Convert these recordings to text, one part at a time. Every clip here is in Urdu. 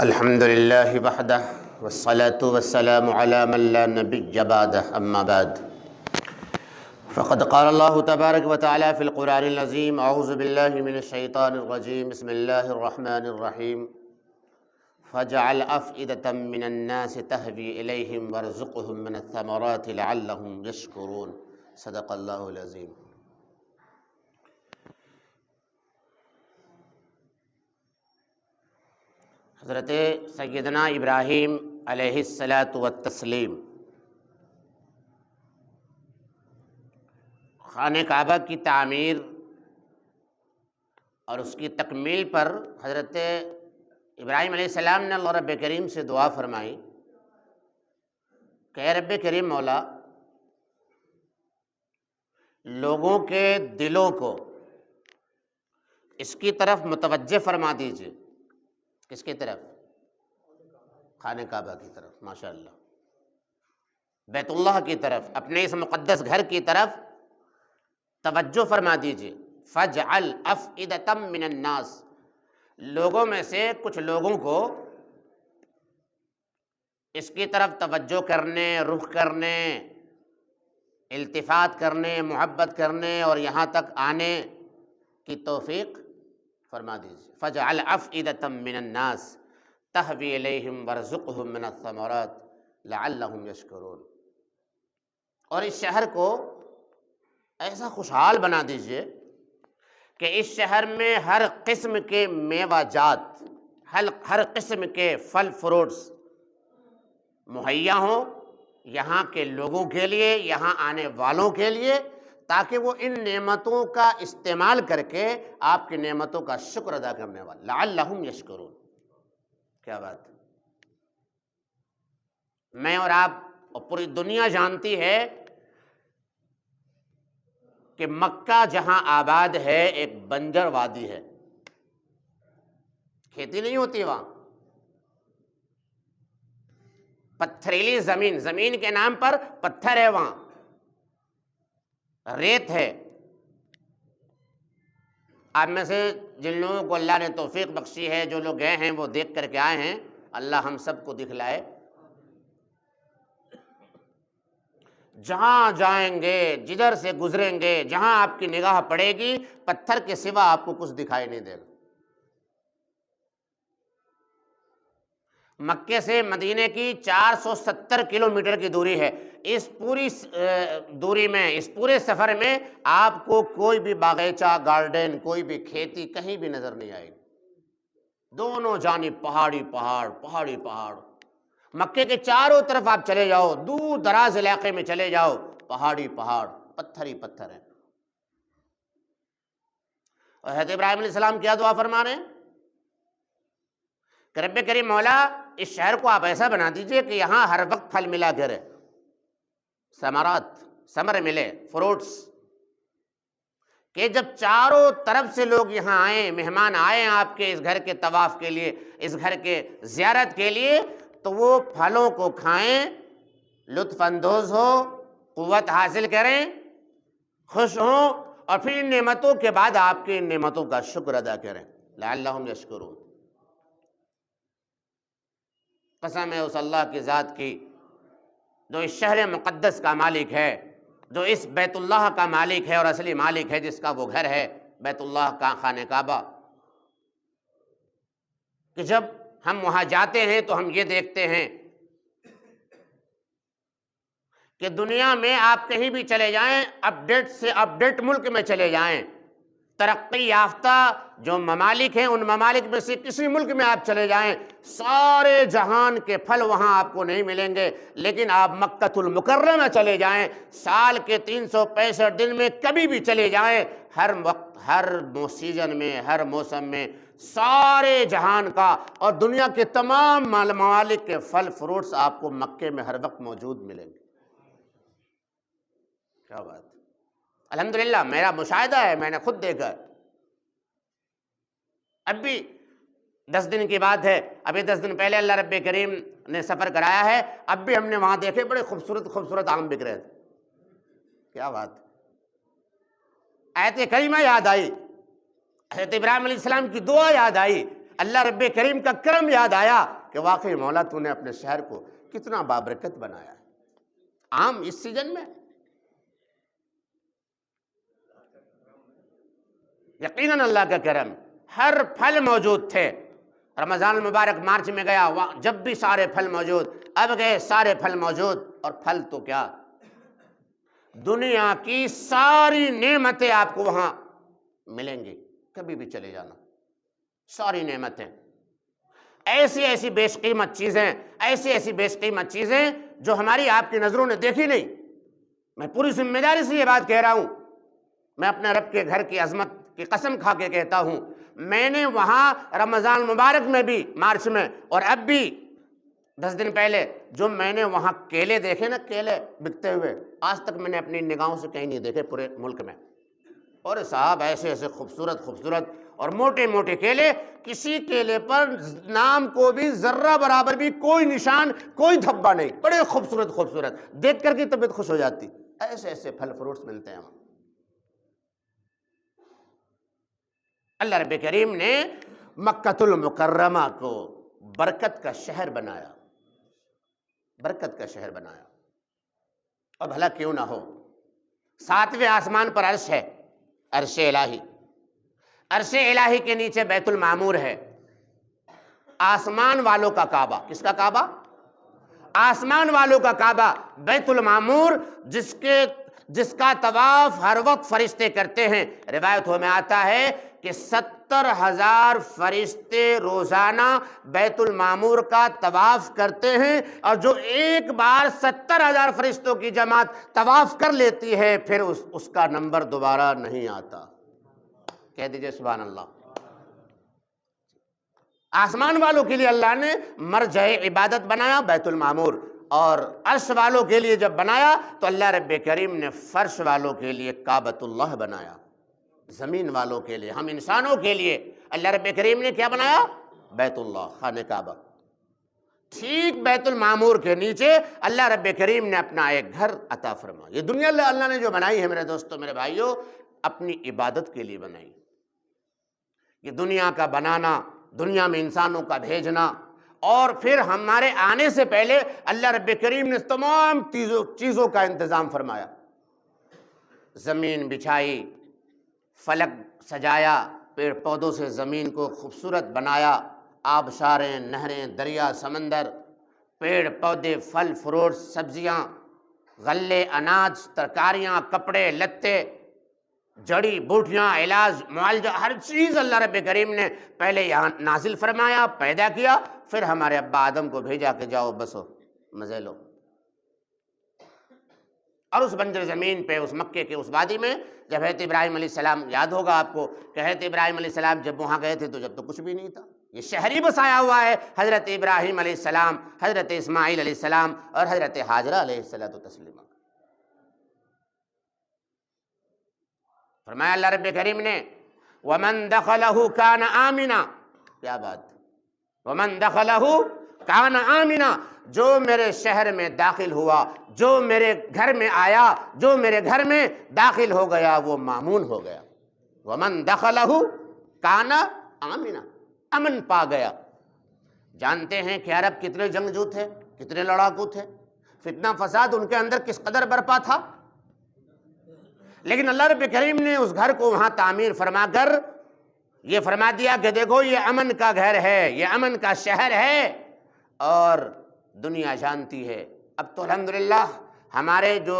الحمد لله وحده والصلاة والسلام على من لا نبي بعده أما بعد فقد قال الله تبارك وتعالى في القرآن العظيم أعوذ بالله من الشيطان الرجيم بسم الله الرحمن الرحيم فاجعل أفئدة من الناس تهوي إليهم وارزقهم من الثمرات لعلهم يشكرون صدق الله العظيم۔ حضرت سیدنا ابراہیم علیہ الصلاۃ والتسلیم خانہ کعبہ کی تعمیر اور اس کی تکمیل پر حضرت ابراہیم علیہ السلام نے اللہ رب کریم سے دعا فرمائی کہ اے رب کریم مولا، لوگوں کے دلوں کو اس کی طرف متوجہ فرما دیجیے۔ کس کی طرف؟ خانہ کعبہ کی طرف، ماشاءاللہ، بیت اللہ کی طرف، اپنے اس مقدس گھر کی طرف توجہ فرما دیجیے۔ فَاجْعَلْ أَفْئِدَةً مِّنَ النَّاسِ، لوگوں میں سے کچھ لوگوں کو اس کی طرف توجہ کرنے، رخ کرنے، التفات کرنے، محبت کرنے اور یہاں تک آنے کی توفیق فرما دیجیے۔ فَاجْعَلْ أَفْئِدَةً مِّنَ النَّاسِ تَهْوِي إِلَيْهِمْ وَارْزُقْهُم مِّنَ الثَّمَرَاتِ لَعَلَّهُمْ يَشْكُرُونَ، اور اس شہر کو ایسا خوشحال بنا دیجیے کہ اس شہر میں ہر قسم کے میوہ جات، ہر قسم کے پھل فروٹس مہیا ہوں یہاں کے لوگوں کے لیے، یہاں آنے والوں کے لیے، تاکہ وہ ان نعمتوں کا استعمال کر کے آپ کی نعمتوں کا شکر ادا کرنے والے، لعلہم یشکرون۔ کیا بات ہے! میں اور آپ اور پوری دنیا جانتی ہے کہ مکہ جہاں آباد ہے ایک بنجر وادی ہے، کھیتی نہیں ہوتی وہاں، پتھریلی زمین کے نام پر پتھر ہے، وہاں ریت ہے۔ آپ میں سے جن لوگوں کو اللہ نے توفیق بخشی ہے، جو لوگ گئے ہیں وہ دیکھ کر کے آئے ہیں، اللہ ہم سب کو دکھلائے۔ جہاں جائیں گے، جدھر سے گزریں گے، جہاں آپ کی نگاہ پڑے گی، پتھر کے سوا آپ کو کچھ دکھائی نہیں دے گا۔ مکے سے مدینے کی 470 کلومیٹر کی دوری ہے۔ اس پوری دوری میں، اس پورے سفر میں آپ کو کوئی بھی باغیچہ، گارڈن، کوئی بھی کھیتی کہیں بھی نظر نہیں آئے گی۔ دونوں جانب پہاڑی پہاڑ، پہاڑی پہاڑ۔ مکے کے چاروں طرف آپ چلے جاؤ، دور دراز علاقے میں چلے جاؤ، پہاڑی پہاڑ، پتھر ہی پتھر ہیں۔ اور حضرت ابراہیم علیہ السلام کیا دعا فرما رہے ہیں کہ رب کریم مولا، اس شہر کو آپ ایسا بنا دیجئے کہ یہاں ہر وقت پھل ملا کرے، ثمر ملے، فروٹس، کہ جب چاروں طرف سے لوگ یہاں آئیں، مہمان آئیں آپ کے اس گھر کے طواف کے لیے، اس گھر کے زیارت کے لیے، تو وہ پھلوں کو کھائیں، لطف اندوز ہو، قوت حاصل کریں، خوش ہوں، اور پھر ان نعمتوں کے بعد آپ کی ان نعمتوں کا شکر ادا کریں، لعلہم یشکرون۔ قسم ہے اس اللہ کی ذات کی جو اس شہر مقدس کا مالک ہے، جو اس بیت اللہ کا مالک ہے اور اصلی مالک ہے، جس کا وہ گھر ہے بیت اللہ کا خانہ کعبہ، کہ جب ہم وہاں جاتے ہیں تو ہم یہ دیکھتے ہیں کہ دنیا میں آپ کہیں بھی چلے جائیں، اپڈیٹ سے اپڈیٹ ملک میں چلے جائیں، ترقی یافتہ جو ممالک ہیں ان ممالک میں سے کسی ملک میں آپ چلے جائیں، سارے جہان کے پھل وہاں آپ کو نہیں ملیں گے، لیکن آپ مکۃ المکرمہ چلے جائیں، سال کے 365 دن میں کبھی بھی چلے جائیں، ہر وقت، ہر سیزن میں، ہر موسم میں سارے جہان کا اور دنیا کے تمام ممالک کے پھل فروٹس آپ کو مکے میں ہر وقت موجود ملیں گے۔ کیا بات! الحمدللہ میرا مشاہدہ ہے، میں نے خود دیکھا ہے۔ اب بھی 10 دن کی بات ہے، ابھی 10 دن پہلے اللہ رب کریم نے سفر کرایا ہے، اب بھی ہم نے وہاں دیکھے بڑے خوبصورت خوبصورت آم بک رہے تھے۔ کیا بات! آیت کریمہ یاد آئی، حضرت ابراہیم علیہ السلام کی دعا یاد آئی، اللہ رب کریم کا کرم یاد آیا کہ واقعی مولا تو نے اپنے شہر کو کتنا بابرکت بنایا ہے۔ عام اس سیزن میں یقیناً اللہ کا کرم، ہر پھل موجود تھے۔ رمضان المبارک مارچ میں گیا، جب بھی سارے پھل موجود، اب گئے سارے پھل موجود، اور پھل تو کیا، دنیا کی ساری نعمتیں آپ کو وہاں ملیں گی، کبھی بھی چلے جانا، ساری نعمتیں، ایسی ایسی بیش قیمت چیزیں، ایسی ایسی بیش قیمت چیزیں جو ہماری آپ کی نظروں نے دیکھی نہیں۔ میں پوری ذمہ داری سے یہ بات کہہ رہا ہوں، میں اپنے رب کے گھر کی عظمت کی قسم کھا کے کہتا ہوں، میں نے وہاں رمضان مبارک میں بھی، مارچ میں، اور اب بھی 10 دن پہلے جو میں نے وہاں کیلے دیکھے نا، کیلے بکتے ہوئے، آج تک میں نے اپنی نگاہوں سے کہیں نہیں دیکھے پورے ملک میں۔ اور صاحب ایسے ایسے خوبصورت خوبصورت اور موٹے موٹے کیلے، کسی کیلے پر نام کو بھی ذرہ برابر بھی کوئی نشان، کوئی دھبا نہیں، بڑے خوبصورت خوبصورت، دیکھ کر کی طبیعت خوش ہو جاتی۔ ایسے ایسے پھل فروٹس ملتے ہیں وہاں۔ اللہ رب کریم نے مکۃ المکرمہ کو برکت کا شہر بنایا، برکت کا شہر بنایا۔ اور بھلا کیوں نہ ہو، 7ویں آسمان پر عرش ہے، عرش الہی، عرش الہی کے نیچے بیت المعمور ہے، آسمان والوں کا کعبہ۔ کس کا کعبہ؟ آسمان والوں کا کعبہ، بیت المعمور، جس کا طواف ہر وقت فرشتے کرتے ہیں۔ روایتوں میں آتا ہے کہ 70,000 فرشتے روزانہ بیت المعمور کا طواف کرتے ہیں، اور جو ایک بار 70,000 فرشتوں کی جماعت طواف کر لیتی ہے، پھر اس کا نمبر دوبارہ نہیں آتا۔ کہہ دیجئے سبحان اللہ۔ آسمان والوں کے لیے اللہ نے مرجع عبادت بنایا بیت المعمور، اور عرش والوں کے لیے جب بنایا تو اللہ رب کریم نے فرش والوں کے لیے کعبۃ اللہ بنایا، زمین والوں کے لیے، ہم انسانوں کے لیے اللہ رب کریم نے کیا بنایا؟ بیت اللہ، خانہ کعبہ۔ ٹھیک بیت المعمور کے نیچے اللہ رب کریم نے اپنا ایک گھر عطا فرمایا۔ یہ دنیا اللہ نے جو بنائی ہے میرے دوستوں، میرے بھائیوں، اپنی عبادت کے لیے بنائی۔ یہ دنیا کا بنانا، دنیا میں انسانوں کا بھیجنا، اور پھر ہمارے آنے سے پہلے اللہ رب کریم نے تمام چیزوں کا انتظام فرمایا۔ زمین بچھائی، فلک سجایا، پیڑ پودوں سے زمین کو خوبصورت بنایا، آبشاریں، نہریں، دریا، سمندر، پیڑ پودے، پھل فروٹ، سبزیاں، غلے، اناج، ترکاریاں، کپڑے لتے، جڑی بوٹیاں، علاج، معالجہ، ہر چیز اللہ رب کریم نے پہلے یہاں نازل فرمایا، پیدا کیا، پھر ہمارے ابا آدم کو بھیجا کہ جاؤ بسو، مزے لو۔ اور اس بنجر زمین پہ، اس مکے کے اس وادی میں، جب حضرت ابراہیم علیہ السلام، یاد ہوگا آپ کو کہ حضرت ابراہیم علیہ السلام جب وہاں گئے تھے تو جب تو کچھ بھی نہیں تھا، یہ شہر ہی بسایا ہوا ہے۔ حضرت ابراہیم علیہ السلام، حضرت اسماعیل علیہ السلام اور حضرت ہاجرہ علیہ السلام۔ فرمایا اللہ رب کریم نے وَمَن دَخَلَهُ كَانَ آمِنًا، کیا بات، وَمَن دَخَلَهُ كَانَ آمِنًا، جو میرے شہر میں داخل ہوا، جو میرے گھر میں آیا، جو میرے گھر میں داخل ہو گیا، وہ مامون ہو گیا۔ وَمَن دَخَلَهُ كَانَ آمِنًا، امن پا گیا۔ جانتے ہیں کہ عرب کتنے جنگجو تھے، کتنے لڑاکو تھے، فتنہ فساد ان کے اندر کس قدر برپا تھا، لیکن اللہ رب کریم نے اس گھر کو وہاں تعمیر فرما کر یہ فرما دیا کہ دیکھو یہ امن کا گھر ہے، یہ امن کا شہر ہے، اور دنیا جانتی ہے۔ اب تو الحمدللہ ہمارے جو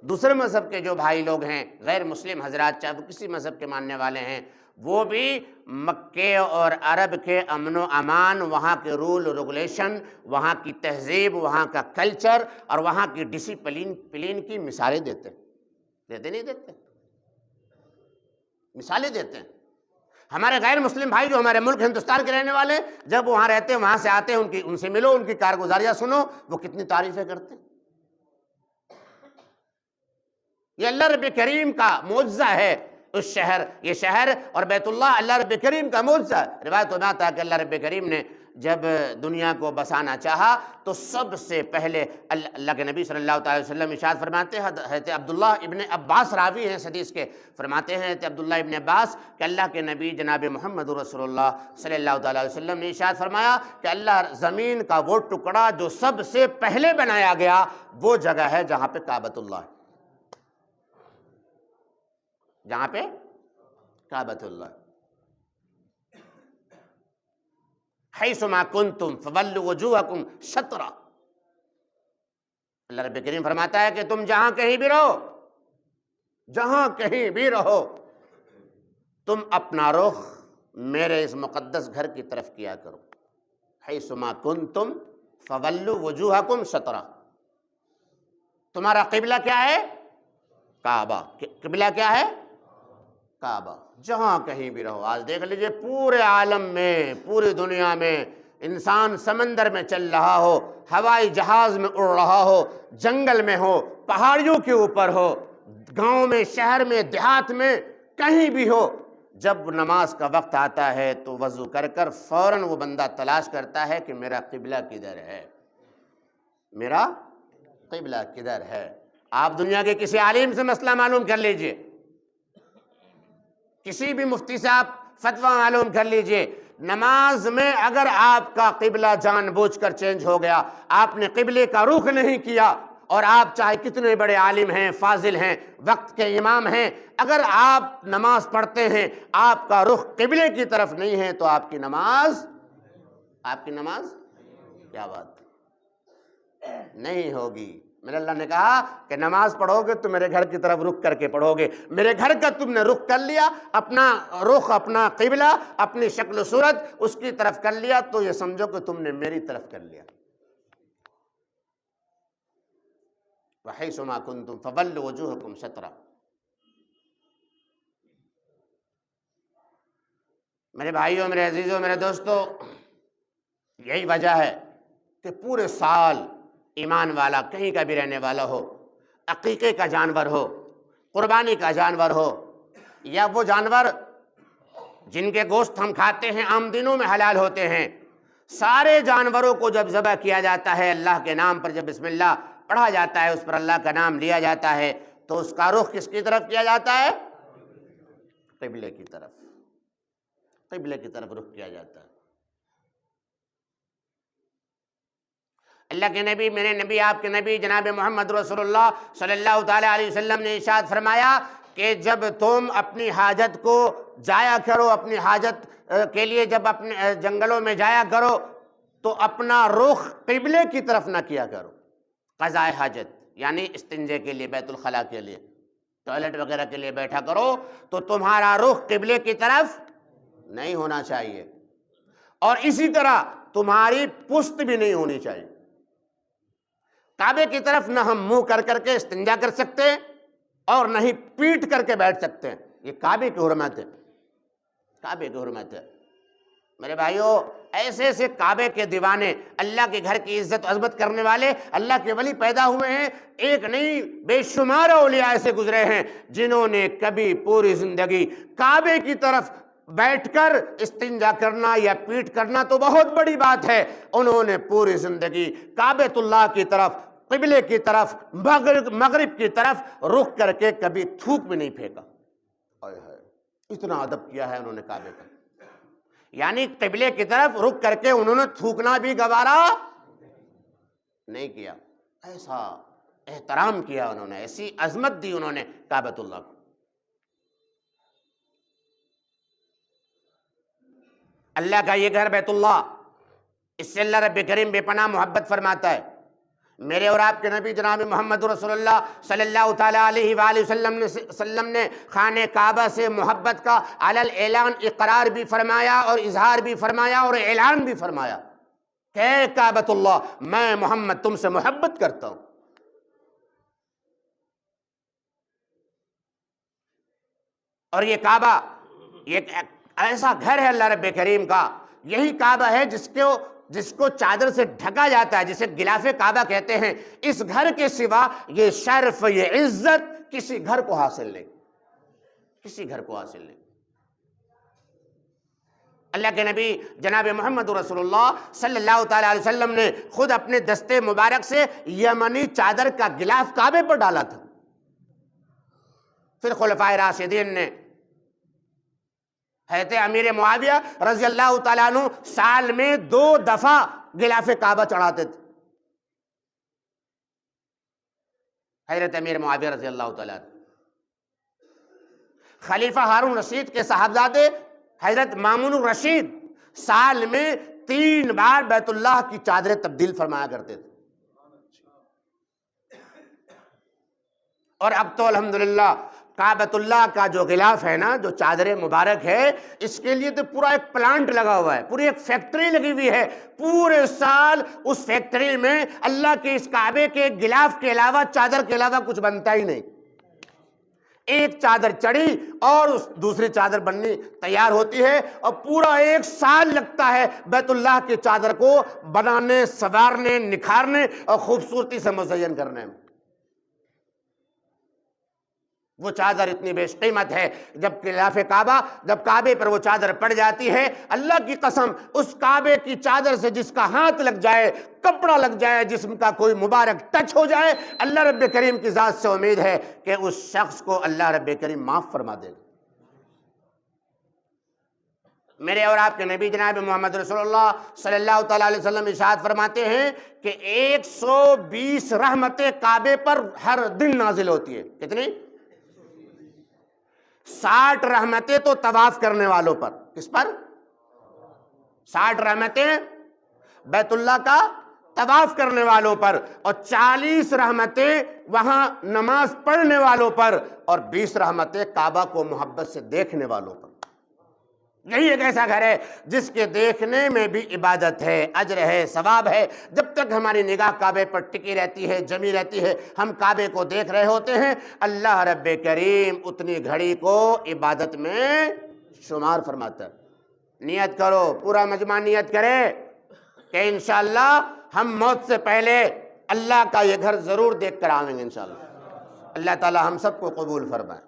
دوسرے مذہب کے جو بھائی لوگ ہیں، غیر مسلم حضرات، چاہے وہ کسی مذہب کے ماننے والے ہیں، وہ بھی مکے اور عرب کے امن و امان، وہاں کے رول ریگولیشن، وہاں کی تہذیب، وہاں کا کلچر اور وہاں کی ڈسپلین کی مثالیں دیتے ہیں۔ دیتے نہیں دیتے، مثالیں دیتے ہیں۔ ہمارے غیر مسلم بھائی جو ہمارے ملک ہندوستان کے رہنے والے، جب وہاں رہتے ہیں، وہاں سے آتے ہیں، ان سے ملو، ان کی کارگزاریاں سنو، وہ کتنی تعریفیں کرتے ہیں۔ یہ اللہ رب کریم کا معجزہ ہے اس شہر، یہ شہر اور بیت اللہ اللہ رب کریم کا معجزہ ہے۔ روایت میں آتا ہے کہ اللہ رب کریم نے جب دنیا کو بسانا چاہا تو سب سے پہلے اللہ کے نبی صلی اللہ تعالی وسلم ارشاد فرماتے ہیں، حضرت عبداللہ ابن عباس راوی ہیں اس حدیث کے، فرماتے ہیں حضرت عبداللہ ابن عباس کہ اللہ کے نبی جناب محمد رسول اللہ صلی اللہ تعالی وسلم نے ارشاد فرمایا کہ اللہ زمین کا وہ ٹکڑا جو سب سے پہلے بنایا گیا وہ جگہ ہے جہاں پہ کعبۃ اللہ ہے، جہاں پہ کعبۃ اللہ۔ حیثما کنتم فولوا وجوہکم شطرہ، اللہ رب کریم فرماتا ہے کہ تم جہاں کہیں بھی رہو، جہاں کہیں بھی رہو، تم اپنا رخ میرے اس مقدس گھر کی طرف کیا کرو۔ حیثما کنتم فولوا وجوہکم شطرہ، تمہارا قبلہ کیا ہے؟ کعبہ۔ قبلہ کیا ہے؟ کعبہ۔ جہاں کہیں بھی رہو، آج دیکھ لیجئے پورے عالم میں، پوری دنیا میں انسان سمندر میں چل رہا ہو، ہوائی جہاز میں اڑ رہا ہو، جنگل میں ہو، پہاڑیوں کے اوپر ہو، گاؤں میں، شہر میں، دیہات میں، کہیں بھی ہو، جب نماز کا وقت آتا ہے تو وضو کر کر فوراً وہ بندہ تلاش کرتا ہے کہ میرا قبلہ کدھر ہے، میرا قبلہ کدھر ہے۔ آپ دنیا کے کسی عالم سے مسئلہ معلوم کر لیجئے، کسی بھی مفتی سے آپ فتویٰ معلوم کر لیجئے، نماز میں اگر آپ کا قبلہ جان بوجھ کر چینج ہو گیا، آپ نے قبلے کا رخ نہیں کیا، اور آپ چاہے کتنے بڑے عالم ہیں، فاضل ہیں، وقت کے امام ہیں، اگر آپ نماز پڑھتے ہیں آپ کا رخ قبلے کی طرف نہیں ہے تو آپ کی نماز کیا بات نہیں ہوگی۔ میرے اللہ نے کہا کہ نماز پڑھو گے تو میرے گھر کی طرف رخ کر کے پڑھو گے، میرے گھر کا تم نے رخ کر لیا، اپنا رخ، اپنا قبلہ، اپنی شکل و صورت اس کی طرف کر لیا تو یہ سمجھو کہ تم نے میری طرف کر لیا۔ وَحَيْثُمَا كُنْتُمْ فَوَلُّوا وُجُوهَكُمْ شَطْرَهُ۔ میرے بھائیوں، میرے عزیزوں، میرے دوستو، یہی وجہ ہے کہ پورے سال ایمان والا کہیں کا بھی رہنے والا ہو، عقیقے کا جانور ہو، قربانی کا جانور ہو، یا وہ جانور جن کے گوشت ہم کھاتے ہیں عام دنوں میں حلال ہوتے ہیں، سارے جانوروں کو جب ذبح کیا جاتا ہے اللہ کے نام پر، جب بسم اللہ پڑھا جاتا ہے، اس پر اللہ کا نام لیا جاتا ہے، تو اس کا رخ کس کی طرف کیا جاتا ہے؟ قبلے کی طرف، قبلے کی طرف رخ کیا جاتا ہے۔ اللہ کے نبی، میرے نبی، آپ کے نبی جناب محمد رسول اللہ صلی اللہ تعالی علیہ وسلم نے ارشاد فرمایا کہ جب تم اپنی حاجت کو جایا کرو، اپنی حاجت کے لیے جب اپنے جنگلوں میں جایا کرو تو اپنا رخ قبلے کی طرف نہ کیا کرو۔ قضاء حاجت یعنی استنجے کے لیے، بیت الخلاء کے لیے، ٹوائلٹ وغیرہ کے لیے بیٹھا کرو تو تمہارا رخ قبلے کی طرف نہیں ہونا چاہیے، اور اسی طرح تمہاری پشت بھی نہیں ہونی چاہیے۔ کعبے کی طرف نہ ہم منہ کر کر کے استنجا کر سکتے ہیں اور نہ ہی پیٹ کر کے بیٹھ سکتے ہیں، یہ کعبے کی حرمت ہے، کعبے کی حرمت ہے۔ میرے بھائیوں، ایسے ایسے کعبے کے دیوانے، اللہ کے گھر کی عزت و عظمت کرنے والے اللہ کے ولی پیدا ہوئے ہیں، ایک نہیں بے شمار اولیاء ایسے گزرے ہیں جنہوں نے کبھی پوری زندگی کعبے کی طرف بیٹھ کر استنجا کرنا یا پیٹ کرنا تو بہت بڑی بات ہے، انہوں نے پوری زندگی کعبۃ اللہ کی طرف، قبلے کی طرف، مغرب کی طرف رخ کر کے کبھی تھوک بھی نہیں پھینکا۔ اتنا ادب کیا ہے انہوں نے کعبے کا، یعنی قبلے کی طرف رخ کر کے انہوں نے تھوکنا بھی گوارا نہیں کیا، ایسا احترام کیا انہوں نے، ایسی عظمت دی انہوں نے کعبۃ اللہ کو۔ اللہ کا یہ گھر بیت اللہ، اس سے اللہ رب کریم بے پناہ محبت فرماتا ہے۔ میرے اور آپ کے نبی جناب محمد رسول اللہ صلی اللہ تعالیٰ علیہ وآلہ وسلم نے خانہ کعبہ سے محبت کا علی اعلان اقرار بھی فرمایا اور اظہار بھی فرمایا اور اعلان بھی فرمایا کہ اے کعبۃ اللہ، میں محمد تم سے محبت کرتا ہوں۔ اور یہ کعبہ یہ ایسا گھر ہے اللہ رب کریم کا، یہی کعبہ ہے جس کو چادر سے ڈھکا جاتا ہے، جسے غلاف کعبہ کہتے ہیں۔ اس گھر کے سوا یہ شرف، یہ عزت کسی گھر کو حاصل نہیں، کسی گھر کو حاصل نہیں۔ اللہ کے نبی جناب محمد رسول اللہ صلی اللہ تعالیٰ علیہ وسلم نے خود اپنے دستے مبارک سے یمنی چادر کا غلاف کعبے پر ڈالا تھا۔ پھر خلفائے راشدین نے، حضرت امیر معاویہ رضی اللہ تعالیٰ عنہ سال میں 2 دفعہ غلاف کعبہ چڑھاتے تھے۔ حضرت امیر معاویہ رضی اللہ تعالیٰ عنہ، خلیفہ ہارون رشید کے صاحبزادے حضرت مامون الرشید سال میں 3 بار بیت اللہ کی چادریں تبدیل فرمایا کرتے تھے۔ اور اب تو الحمدللہ کعبۃ اللہ کا جو غلاف ہے نا، جو چادر مبارک ہے، اس کے لیے تو پورا ایک پلانٹ لگا ہوا ہے، پوری ایک فیکٹری لگی ہوئی ہے۔ پورے سال اس فیکٹری میں اللہ کے اس کعبے کے غلاف کے علاوہ، چادر کے علاوہ کچھ بنتا ہی نہیں۔ ایک چادر چڑھی اور دوسری چادر بننی تیار ہوتی ہے، اور پورا 1 سال لگتا ہے بیت اللہ کی چادر کو بنانے، سنوارنے، نکھارنے اور خوبصورتی سے مزین کرنے میں۔ وہ چادر اتنی بیش قیمت ہے، جب غلاف کعبہ، جب کعبے پر وہ چادر پڑ جاتی ہے، اللہ کی قسم اس کعبے کی چادر سے جس کا ہاتھ لگ جائے، کپڑا لگ جائے، جسم کا کوئی مبارک ٹچ ہو جائے، اللہ رب کریم کی ذات سے امید ہے کہ اس شخص کو اللہ رب کریم معاف فرما دے گا۔ میرے اور آپ کے نبی جناب محمد رسول اللہ صلی اللہ تعالیٰ علیہ وسلم ارشاد فرماتے ہیں کہ 120 رحمتیں کعبے پر ہر دن نازل ہوتی ہیں۔ کتنی؟ 60 رحمتیں تو طواف کرنے والوں پر۔ کس پر؟ 60 رحمتیں بیت اللہ کا طواف کرنے والوں پر، اور 40 رحمتیں وہاں نماز پڑھنے والوں پر، اور 20 رحمتیں کعبہ کو محبت سے دیکھنے والوں پر۔ یہی ایک ایسا گھر ہے جس کے دیکھنے میں بھی عبادت ہے، اجر ہے، ثواب ہے۔ جب تک ہماری نگاہ کعبے پر ٹکی رہتی ہے، جمی رہتی ہے، ہم کعبے کو دیکھ رہے ہوتے ہیں، اللہ رب کریم اتنی گھڑی کو عبادت میں شمار فرماتا ہے۔ نیت کرو، پورا مجمع نیت کرے کہ انشاءاللہ ہم موت سے پہلے اللہ کا یہ گھر ضرور دیکھ کر آئیں گے انشاءاللہ۔ اللہ تعالی ہم سب کو قبول فرمائے۔